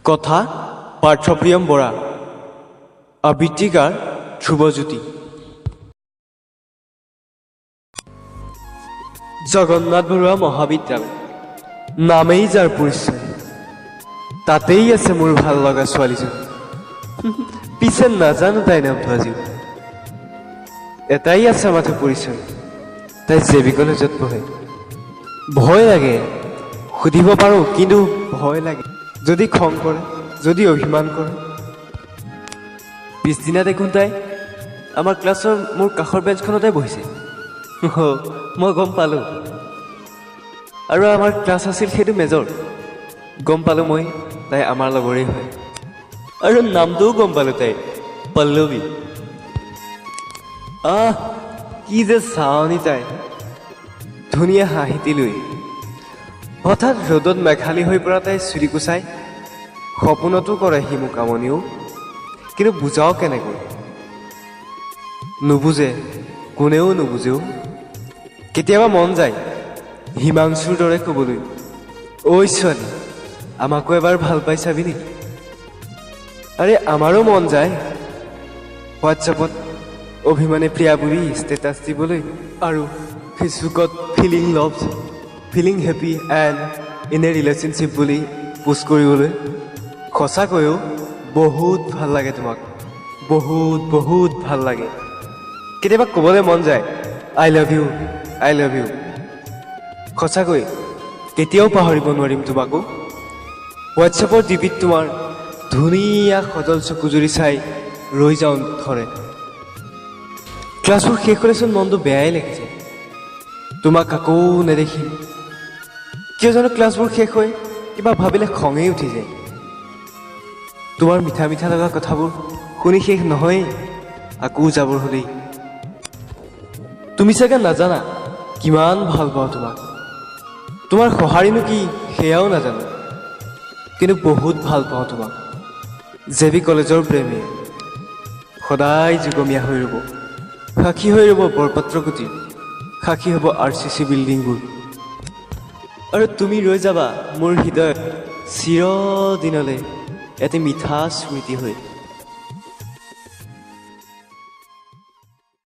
কথা পাৰ্থপ্ৰিয়ম বৰা, আবৃত্তিকাৰ ধ্ৰুৱজ্যোতি। জগন্নাথ বৰুৱা মহাবিদ্যালয় নামেই যাৰ পৰিচয়, তাতেই আছে মোৰ ভাল লগা ছোৱালীজন। পিছে নাজানো তাই নামটো আজিও, এটাই আছে মাথো পৰিচয়, তাই জেবি কলেজত পঢ়ে। ভয় লাগে সুধিব পাৰোঁ, কিন্তু ভয় লাগে যদি খং কৰে, যদি অভিমান কৰে। পিছদিনা দেখোন তাই আমাৰ ক্লাছৰ মোৰ কাষৰ বেঞ্চখনতে বহিছে। মই গম পালোঁ, আৰু আমাৰ ক্লাছ আছিল সেইটো মেজৰ। গম পালোঁ মই তাই আমাৰ লগৰেই হয়, আৰু নামটোও গম পালোঁ তাইৰ, পল্লৱী। কি যে চাৱনি তাই, ধুনীয়া হাঁহিটি লৈ। হঠাৎ ৰ'দত মেঘালী হৈ পৰা তাই চুলি কোচাই সপোনতো কৰে সি মোক আমনিও, কিন্তু বুজাও কেনেকৈ? নুবুজে, কোনেও নুবুজেও। কেতিয়াবা মন যায় হিমাংশুৰ দৰে ক'বলৈ, ঐ ছোৱালী আমাকো এবাৰ ভাল পাই চাবি নেকি? আৰে আমাৰো মন যায় হোৱাটছএপত অভিমানে প্ৰিয়া বুলি ষ্টেটাছ দিবলৈ, আৰু ফেচবুকত feeling loved, feeling happy and in a relationship বুলি পোষ্ট কৰিবলৈ। সঁচাকৈও বহুত ভাল লাগে তোমাক, বহুত বহুত ভাল লাগে। কেতিয়াবা ক'বলৈ মন যায় I love you, I love you. সঁচাকৈ কেতিয়াও পাহৰিব নোৱাৰিম তোমাকো। হোৱাটছএপৰ ডিপিত তোমাৰ ধুনীয়া সজল চকুজুৰি চাই ৰৈ যাওঁ ধৰে। ক্লাছবোৰ শেষ হ'লেচোন মনটো বেয়াই লাগিছে, তোমাক আকৌ নেদেখিম। কিয় জানো ক্লাছবোৰ শেষ হৈ কিবা ভাবিলে খঙেই উঠি যায়। তোমাৰ মিঠা মিঠা লগা কথাবোৰ শুনি শেষ নহয়েই আকৌ যাবৰ হ'লেই। তুমি চাগে নাজানা কিমান ভাল পাওঁ তোমাক, তোমাৰ সঁহাৰিনো কি সেয়াও নাজানো, কিন্তু বহুত ভাল পাওঁ তোমাক। জেবি কলেজৰ প্ৰেমে সদায় যুগমীয়া হৈ ৰ'ব, সাক্ষী হৈ ৰ'ব বৰপাত্ৰকুটি, সাক্ষী হ'ব RCC বিল্ডিংবোৰ, আৰু তুমি ৰৈ যাবা মোৰ হৃদয়ত চিৰদিনলৈ এটি মিঠা স্মৃতি হৈ।